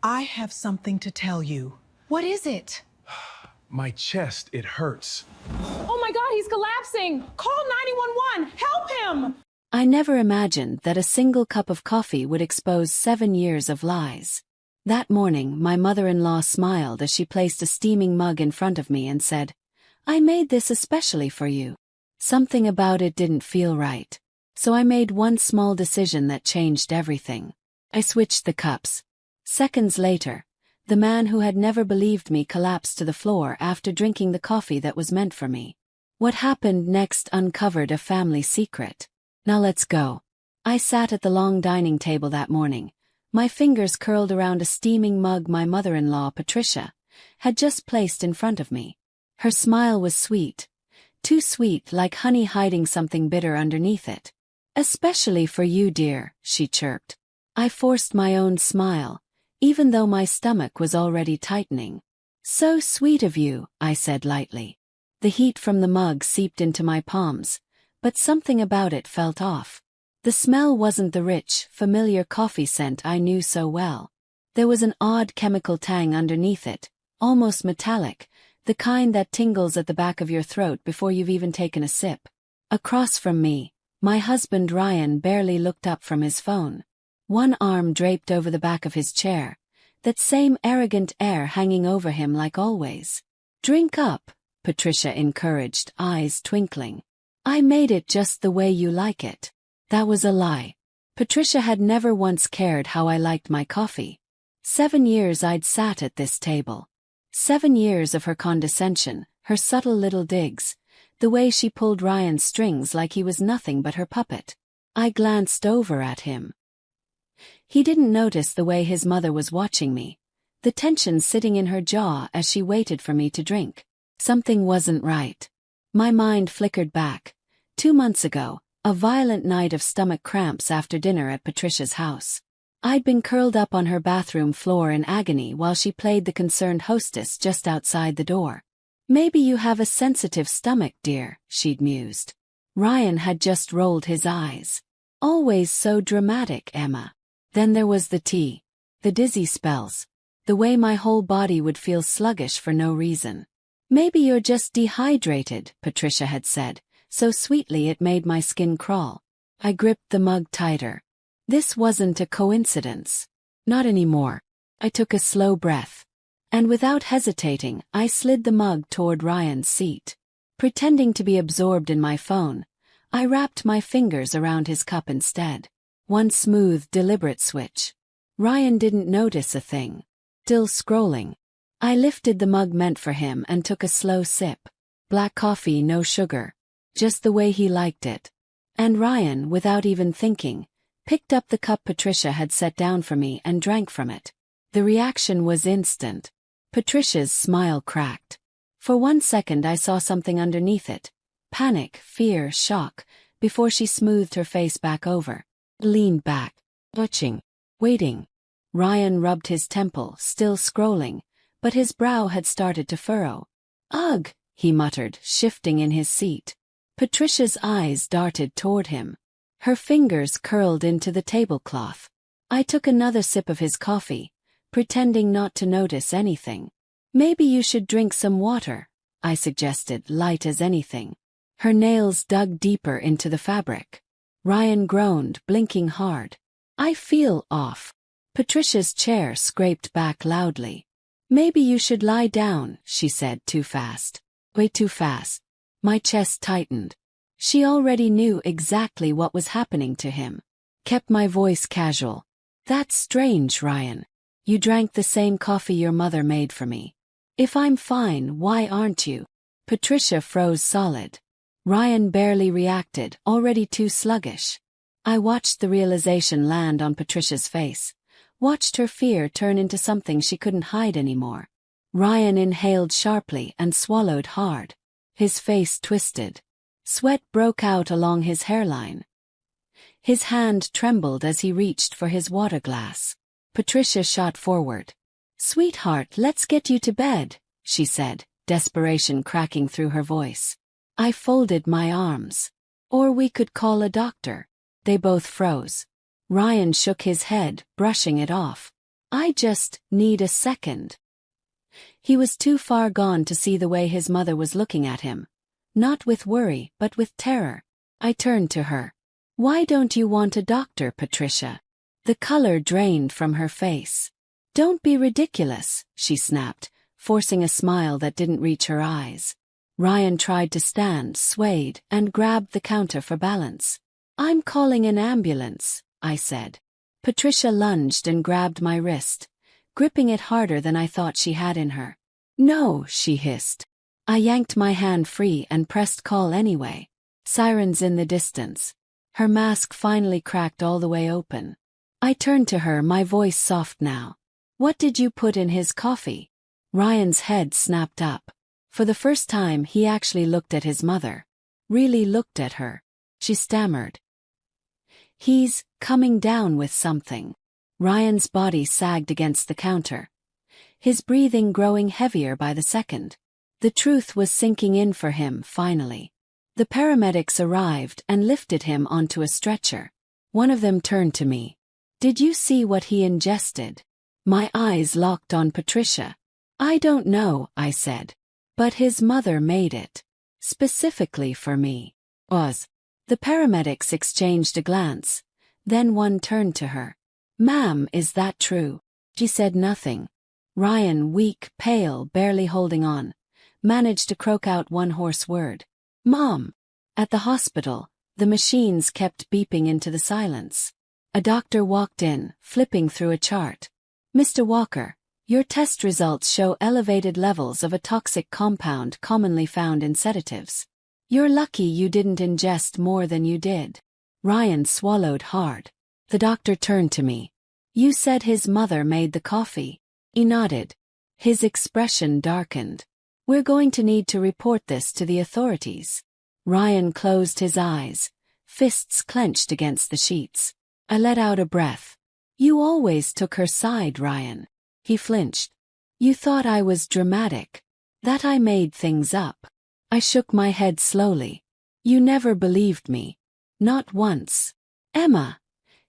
I have something to tell you. What is it? My chest, it hurts. Oh my God, he's collapsing! Call 911! Help him! I never imagined that a single cup of coffee would expose 7 years of lies. That morning, my mother-in-law smiled as she placed a steaming mug in front of me and said, "I made this especially for you." Something about it didn't feel right. So I made one small decision that changed everything. I switched the cups. Seconds later, the man who had never believed me collapsed to the floor after drinking the coffee that was meant for me. What happened next uncovered a family secret. Now let's go. I sat at the long dining table that morning, my fingers curled around a steaming mug my mother-in-law, Patricia, had just placed in front of me. Her smile was sweet. Too sweet, like honey hiding something bitter underneath it. "Especially for you, dear," she chirped. I forced my own smile, even though my stomach was already tightening. "So sweet of you," I said lightly. The heat from the mug seeped into my palms, but something about it felt off. The smell wasn't the rich, familiar coffee scent I knew so well. There was an odd chemical tang underneath it, almost metallic, the kind that tingles at the back of your throat before you've even taken a sip. Across from me, my husband Ryan barely looked up from his phone. One arm draped over the back of his chair, that same arrogant air hanging over him like always. "Drink up," Patricia encouraged, eyes twinkling. "I made it just the way you like it." That was a lie. Patricia had never once cared how I liked my coffee. 7 years I'd sat at this table. 7 years of her condescension, her subtle little digs, the way she pulled Ryan's strings like he was nothing but her puppet. I glanced over at him. He didn't notice the way his mother was watching me, the tension sitting in her jaw as she waited for me to drink. Something wasn't right. My mind flickered back. 2 months ago, a violent night of stomach cramps after dinner at Patricia's house. I'd been curled up on her bathroom floor in agony while she played the concerned hostess just outside the door. "Maybe you have a sensitive stomach, dear," she'd mused. Ryan had just rolled his eyes. "Always so dramatic, Emma." Then there was the tea. The dizzy spells. The way my whole body would feel sluggish for no reason. "Maybe you're just dehydrated," Patricia had said, so sweetly it made my skin crawl. I gripped the mug tighter. This wasn't a coincidence. Not anymore. I took a slow breath. And without hesitating, I slid the mug toward Ryan's seat. Pretending to be absorbed in my phone, I wrapped my fingers around his cup instead. One smooth, deliberate switch. Ryan didn't notice a thing. Still scrolling. I lifted the mug meant for him and took a slow sip. Black coffee, no sugar. Just the way he liked it. And Ryan, without even thinking, picked up the cup Patricia had set down for me and drank from it. The reaction was instant. Patricia's smile cracked. For 1 second I saw something underneath it. Panic, fear, shock, before she smoothed her face back over. Leaned back. Watching. Waiting. Ryan rubbed his temple, still scrolling, but his brow had started to furrow. "Ugh," he muttered, shifting in his seat. Patricia's eyes darted toward him. Her fingers curled into the tablecloth. I took another sip of his coffee, pretending not to notice anything. "Maybe you should drink some water," I suggested, light as anything. Her nails dug deeper into the fabric. Ryan groaned, blinking hard. "I feel off." Patricia's chair scraped back loudly. "Maybe you should lie down," she said, too fast. Way too fast. My chest tightened. She already knew exactly what was happening to him. Kept my voice casual. "That's strange, Ryan. You drank the same coffee your mother made for me. If I'm fine, why aren't you?" Patricia froze solid. Ryan barely reacted, already too sluggish. I watched the realization land on Patricia's face. Watched her fear turn into something she couldn't hide anymore. Ryan inhaled sharply and swallowed hard. His face twisted. Sweat broke out along his hairline. His hand trembled as he reached for his water glass. Patricia shot forward. "Sweetheart, let's get you to bed," she said, desperation cracking through her voice. I folded my arms. "Or we could call a doctor." They both froze. Ryan shook his head, brushing it off. I just need a second. He was too far gone to see the way his mother was looking at him. Not with worry, but with terror. I turned to her. Why don't you want a doctor, Patricia? The color drained from her face. Don't be ridiculous, she snapped, forcing a smile that didn't reach her eyes. Ryan tried to stand, swayed, and grabbed the counter for balance. I'm calling an ambulance, I said. Patricia lunged and grabbed my wrist, gripping it harder than I thought she had in her. No, she hissed. I yanked my hand free and pressed call anyway. Sirens in the distance. Her mask finally cracked all the way open. I turned to her, my voice soft now. What did you put in his coffee? Ryan's head snapped up. For the first time he actually looked at his mother. Really looked at her. She stammered. He's coming down with something. Ryan's body sagged against the counter. His breathing growing heavier by the second. The truth was sinking in for him, finally. The paramedics arrived and lifted him onto a stretcher. One of them turned to me. Did you see what he ingested? My eyes locked on Patricia. I don't know, I said. But his mother made it. Specifically for me. The paramedics exchanged a glance. Then one turned to her. Ma'am, is that true? She said nothing. Ryan, weak, pale, barely holding on, managed to croak out one hoarse word. Mom. At the hospital, the machines kept beeping into the silence. A doctor walked in, flipping through a chart. Mr. Walker, your test results show elevated levels of a toxic compound commonly found in sedatives. You're lucky you didn't ingest more than you did. Ryan swallowed hard. The doctor turned to me. You said his mother made the coffee. He nodded. His expression darkened. We're going to need to report this to the authorities. Ryan closed his eyes, fists clenched against the sheets. I let out a breath. You always took her side, Ryan. He flinched. You thought I was dramatic. That I made things up. I shook my head slowly. You never believed me. Not once. Emma.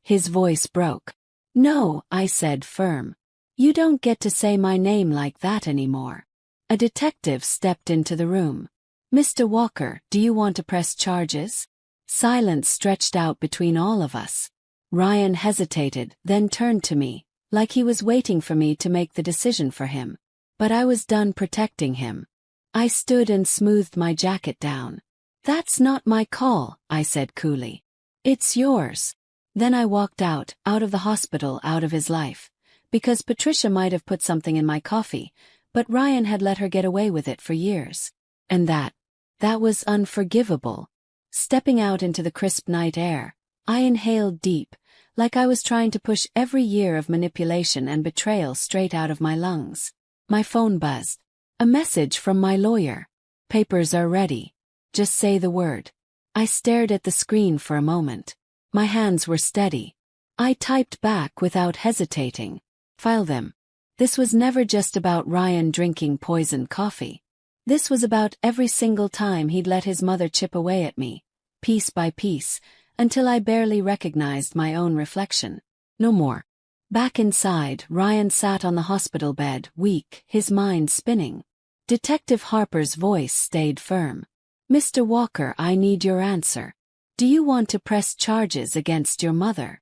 His voice broke. No, I said firm. You don't get to say my name like that anymore. A detective stepped into the room. Mr. Walker, do you want to press charges? Silence stretched out between all of us. Ryan hesitated, then turned to me, like he was waiting for me to make the decision for him. But I was done protecting him. I stood and smoothed my jacket down. That's not my call, I said coolly. It's yours. Then I walked out of the hospital, out of his life. Because Patricia might have put something in my coffee, but Ryan had let her get away with it for years. And that was unforgivable. Stepping out into the crisp night air, I inhaled deep, like I was trying to push every year of manipulation and betrayal straight out of my lungs. My phone buzzed. A message from my lawyer. Papers are ready. Just say the word. I stared at the screen for a moment. My hands were steady. I typed back without hesitating. File them. This was never just about Ryan drinking poisoned coffee. This was about every single time he'd let his mother chip away at me, piece by piece, until I barely recognized my own reflection. No more. Back inside, Ryan sat on the hospital bed, weak, his mind spinning. Detective Harper's voice stayed firm. Mr. Walker, I need your answer. Do you want to press charges against your mother?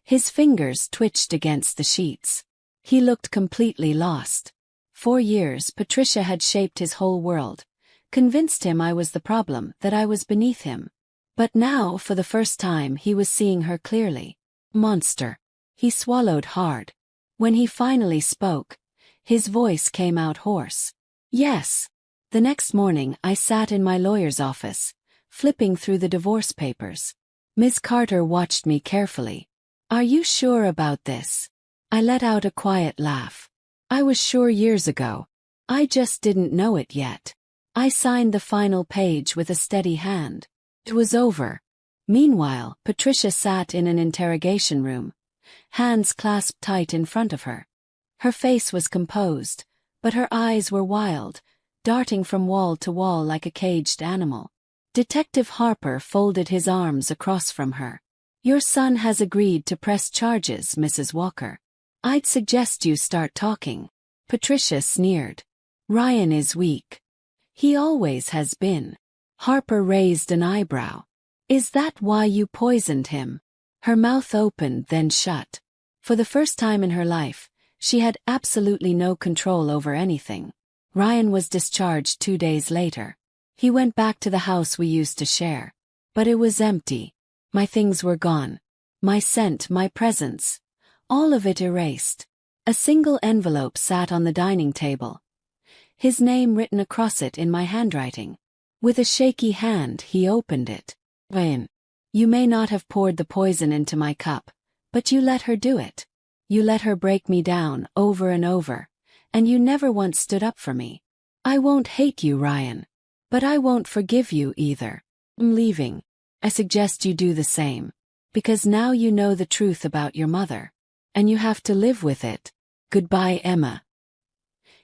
His fingers twitched against the sheets. He looked completely lost. 4 years, Patricia had shaped his whole world, convinced him I was the problem, that I was beneath him. But now, for the first time, he was seeing her clearly. Monster. He swallowed hard. When he finally spoke, his voice came out hoarse. Yes. The next morning, I sat in my lawyer's office, flipping through the divorce papers. Ms. Carter watched me carefully. Are you sure about this? I let out a quiet laugh. I was sure years ago. I just didn't know it yet. I signed the final page with a steady hand. It was over. Meanwhile, Patricia sat in an interrogation room, hands clasped tight in front of her. Her face was composed, but her eyes were wild, darting from wall to wall like a caged animal. Detective Harper folded his arms across from her. Your son has agreed to press charges, Mrs. Walker. I'd suggest you start talking. Patricia sneered. Ryan is weak. He always has been. Harper raised an eyebrow. Is that why you poisoned him? Her mouth opened then shut. For the first time in her life, she had absolutely no control over anything. Ryan was discharged 2 days later. He went back to the house we used to share. But it was empty. My things were gone. My scent, my presence. All of it erased. A single envelope sat on the dining table. His name written across it in my handwriting. With a shaky hand, he opened it. Ryan, you may not have poured the poison into my cup, but you let her do it. You let her break me down over and over, and you never once stood up for me. I won't hate you, Ryan. But I won't forgive you either. I'm leaving. I suggest you do the same. Because now you know the truth about your mother. And you have to live with it. Goodbye, Emma.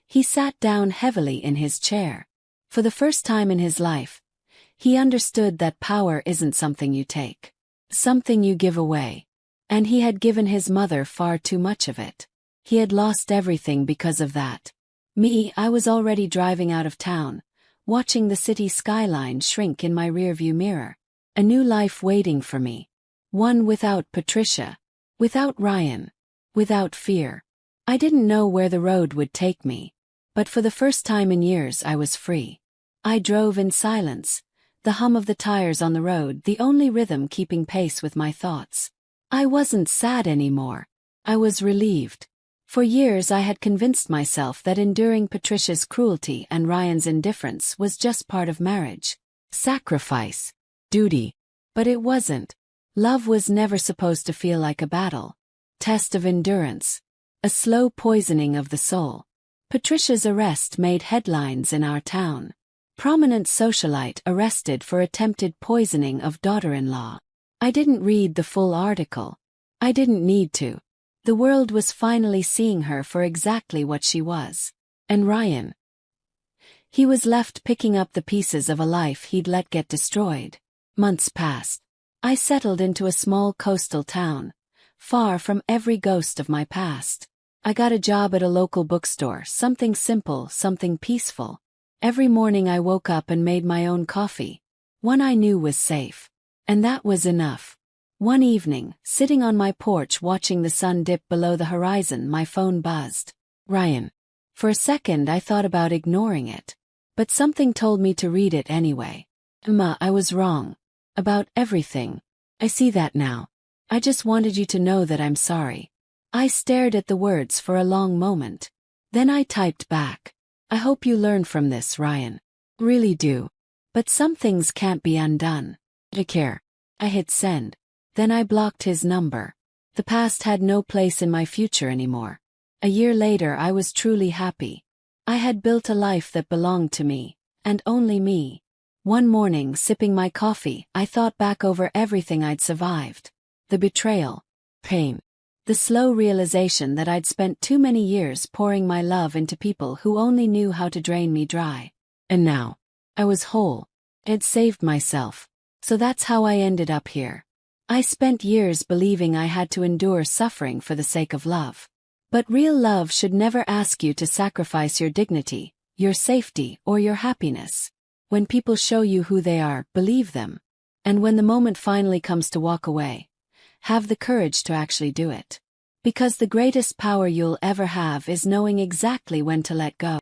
He sat down heavily in his chair. For the first time in his life, he understood that power isn't something you take. Something you give away. And he had given his mother far too much of it. He had lost everything because of that. Me, I was already driving out of town, watching the city skyline shrink in my rearview mirror. A new life waiting for me. One without Patricia. Without Ryan. Without fear. I didn't know where the road would take me. But for the first time in years I was free. I drove in silence, the hum of the tires on the road the only rhythm keeping pace with my thoughts. I wasn't sad anymore. I was relieved. For years I had convinced myself that enduring Patricia's cruelty and Ryan's indifference was just part of marriage. Sacrifice. Duty. But it wasn't. Love was never supposed to feel like a battle. Test of endurance. A slow poisoning of the soul. Patricia's arrest made headlines in our town. Prominent socialite arrested for attempted poisoning of daughter-in-law. I didn't read the full article. I didn't need to. The world was finally seeing her for exactly what she was. And Ryan. He was left picking up the pieces of a life he'd let get destroyed. Months passed. I settled into a small coastal town, far from every ghost of my past. I got a job at a local bookstore, something simple, something peaceful. Every morning I woke up and made my own coffee. One I knew was safe. And that was enough. One evening, sitting on my porch watching the sun dip below the horizon, my phone buzzed. Ryan. For a second I thought about ignoring it. But something told me to read it anyway. Emma, I was wrong. About everything. I see that now. I just wanted you to know that I'm sorry. I stared at the words for a long moment. Then I typed back. I hope you learn from this, Ryan. Really do. But some things can't be undone. I care. I hit send. Then I blocked his number. The past had no place in my future anymore. A year later I was truly happy. I had built a life that belonged to me, and only me. One morning, sipping my coffee, I thought back over everything I'd survived. The betrayal. Pain. The slow realization that I'd spent too many years pouring my love into people who only knew how to drain me dry. And now, I was whole. I'd saved myself. So that's how I ended up here. I spent years believing I had to endure suffering for the sake of love. But real love should never ask you to sacrifice your dignity, your safety, or your happiness. When people show you who they are, believe them. And when the moment finally comes to walk away, have the courage to actually do it. Because the greatest power you'll ever have is knowing exactly when to let go.